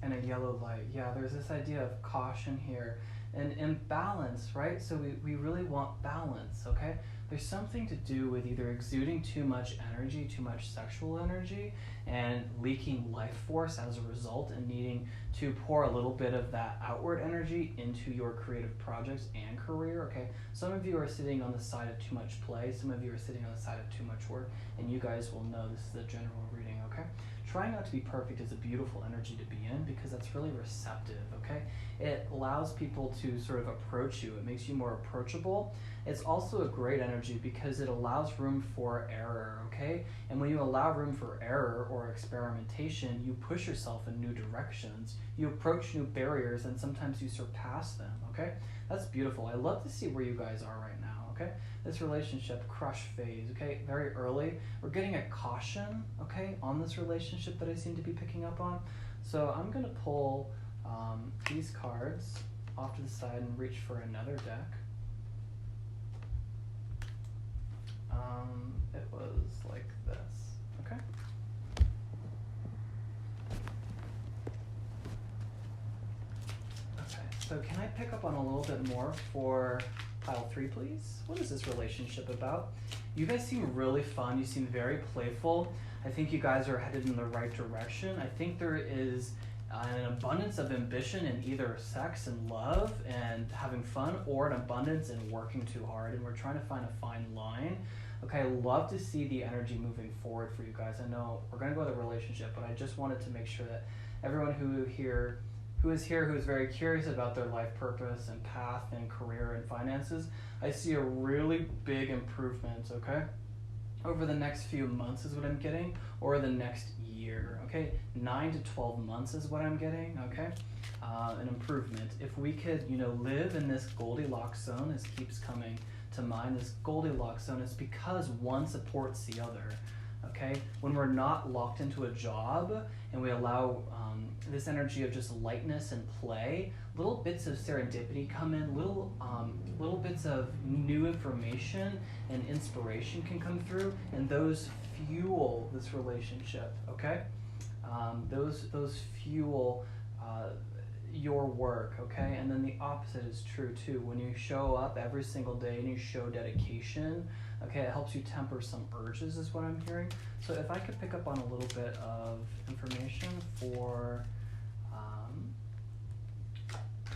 And a yellow light. Yeah, there's this idea of caution here and balance, right? So we really want balance, okay? there's something to do with either exuding too much energy, too much sexual energy, and leaking life force as a result, and needing to pour a little bit of that outward energy into your creative projects and career, okay? Some of you are sitting on the side of too much play, some of you are sitting on the side of too much work, and you guys will know this is a general reading, okay? Trying not to be perfect is a beautiful energy to be in because that's really receptive, okay? It allows people to sort of approach you. It makes you more approachable. It's also a great energy because it allows room for error, okay? And when you allow room for error or experimentation, you push yourself in new directions. You approach new barriers and sometimes you surpass them, okay? That's beautiful. I love to see where you guys are right now, okay? This relationship, crush phase, okay? Very early. We're getting a caution, okay, on this relationship that I seem to be picking up on. So I'm going to pull these cards off to the side and reach for another deck. It was like this, okay? Okay, so can I pick up on a little bit more for pile 3, please? What is this relationship about? You guys seem really fun. You seem very playful. I think you guys are headed in the right direction. I think there is an abundance of ambition in either sex and love and having fun, or an abundance in working too hard, and we're trying to find a fine line. Okay, I love to see the energy moving forward for you guys. I know we're going to go with a relationship, but I just wanted to make sure that everyone who is very curious about their life purpose and path and career and finances, I see a really big improvement, okay? Over the next few months is what I'm getting, or the next year, okay? 9 to 12 months is what I'm getting, okay? An improvement. If we could, live in this Goldilocks zone, this keeps coming to mind, this Goldilocks zone is because one supports the other, okay? When we're not locked into a job and we allow this energy of just lightness and play, little bits of serendipity come in, little bits of new information and inspiration can come through, and those fuel this relationship, okay? Those fuel your work, okay? And then the opposite is true too. When you show up every single day and you show dedication, okay, it helps you temper some urges is what I'm hearing. So if I could pick up on a little bit of information for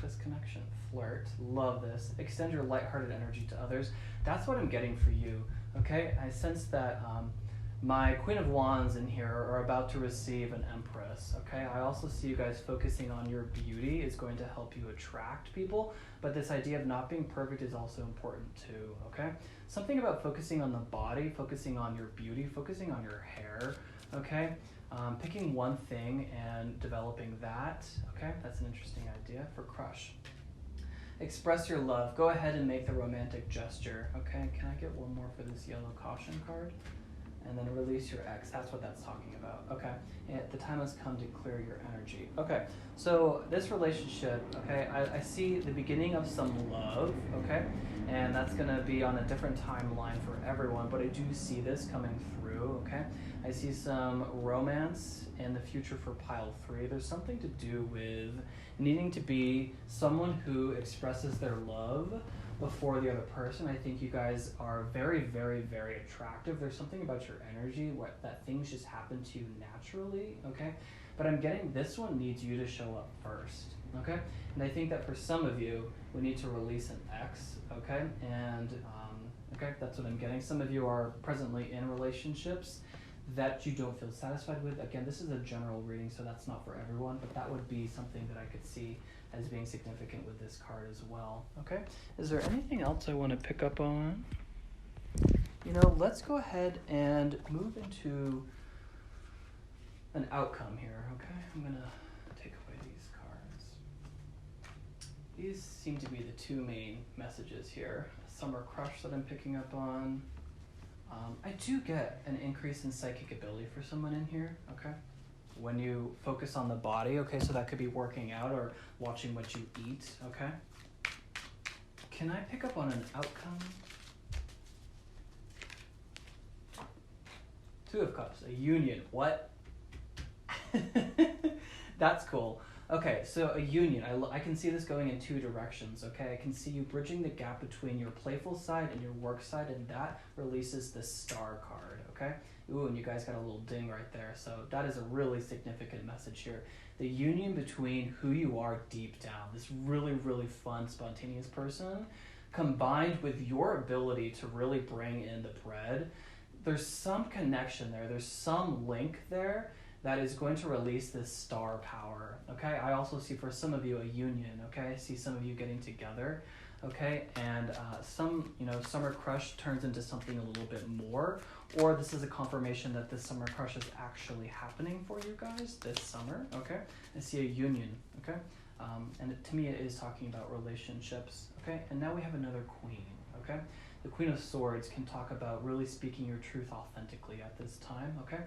this connection. Flirt, love this. Extend your lighthearted energy to others. That's what I'm getting for you, okay? I sense that my Queen of Wands in here are about to receive an Empress, okay? I also see you guys focusing on your beauty is going to help you attract people, but this idea of not being perfect is also important too, okay? Something about focusing on the body, focusing on your beauty, focusing on your hair, okay? Picking one thing and developing that, okay? That's an interesting idea for crush. Express your love. Go ahead and make the romantic gesture, okay? Can I get one more for this yellow caution card? And then release your ex. That's what that's talking about, okay? And the time has come to clear your energy. Okay, so this relationship, okay, I see the beginning of some love, okay? And that's gonna be on a different timeline for everyone, but I do see this coming through, okay? I see some romance in the future for pile 3. There's something to do with needing to be someone who expresses their love before the other person. I think you guys are very, very, very attractive. There's something about your energy that things just happen to you naturally, okay? But I'm getting this one needs you to show up first, okay? And I think that for some of you, we need to release an ex, okay? And, okay, that's what I'm getting. Some of you are presently in relationships that you don't feel satisfied with. Again, this is a general reading, so that's not for everyone, but that would be something that I could see as being significant with this card as well, okay? Is there anything else I want to pick up on? Let's go ahead and move into an outcome here, okay? I'm going to take away these cards. These seem to be the two main messages here. Summer crush that I'm picking up on. I do get an increase in psychic ability for someone in here, okay? When you focus on the body, okay, so that could be working out or watching what you eat, okay? Can I pick up on an outcome? 2 of Cups, a union. What? That's cool. Okay, so a union. I can see this going in two directions, okay? I can see you bridging the gap between your playful side and your work side, and that releases the star card, okay? Ooh, and you guys got a little ding right there. So that is a really significant message here. The union between who you are deep down, this really, really fun, spontaneous person, combined with your ability to really bring in the bread, there's some connection there. There's some link there that is going to release this star power, okay? I also see for some of you a union, okay? I see some of you getting together, okay? And summer crush turns into something a little bit more, or this is a confirmation that this summer crush is actually happening for you guys this summer, okay? I see a union, okay? To me, it is talking about relationships, okay? And now we have another queen, okay? The Queen of Swords can talk about really speaking your truth authentically at this time, okay?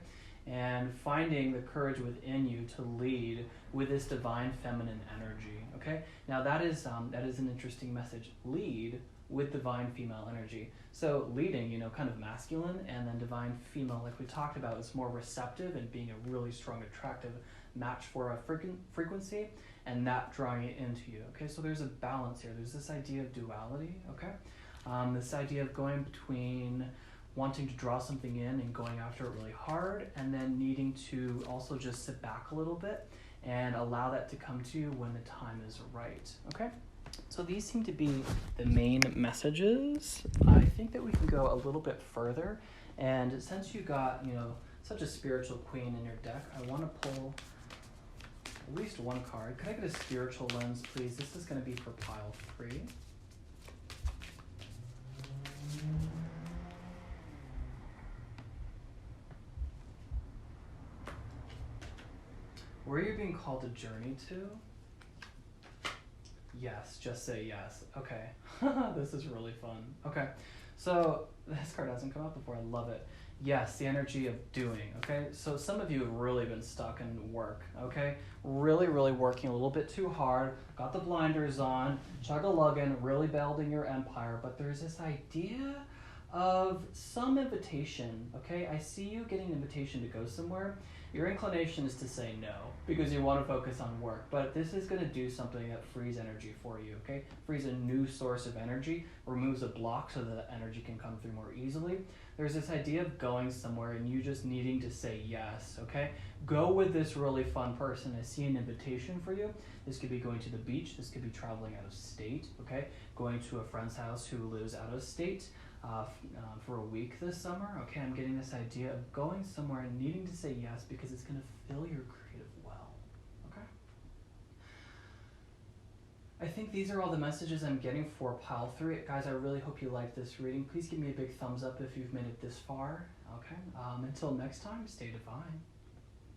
And finding the courage within you to lead with this divine feminine energy, okay? Now that is an interesting message. Lead with divine female energy. So leading, kind of masculine, and then divine female, like we talked about, is more receptive and being a really strong, attractive match for a frequency, and that drawing it into you, okay? So there's a balance here. There's this idea of duality, okay? This idea of going between wanting to draw something in and going after it really hard, and then needing to also just sit back a little bit and allow that to come to you when the time is right, okay? So these seem to be the main messages. I think that we can go a little bit further, and since you got, such a spiritual queen in your deck, I want to pull at least one card. Could I get a spiritual lens, please? This is going to be for pile 3. Where are you being called to journey to? Yes, just say yes. Okay. This is really fun. Okay. So this card hasn't come out before. I love it. Yes, the energy of doing. Okay. So some of you have really been stuck in work. Okay. Really, really working a little bit too hard. Got the blinders on. Chug-a-luggin', really building your empire. But there's this idea of some invitation. Okay. I see you getting an invitation to go somewhere. Your inclination is to say no because you want to focus on work, but this is going to do something that frees energy for you, okay? Frees a new source of energy, removes a block so that the energy can come through more easily. There's this idea of going somewhere and you just needing to say yes, okay? Go with this really fun person. I see an invitation for you. This could be going to the beach. This could be traveling out of state, okay? Going to a friend's house who lives out of state. For a week this summer, okay, I'm getting this idea of going somewhere and needing to say yes because it's going to fill your creative well, okay? I think these are all the messages I'm getting for pile 3. Guys, I really hope you liked this reading. Please give me a big thumbs up if you've made it this far, okay? Until next time, stay divine.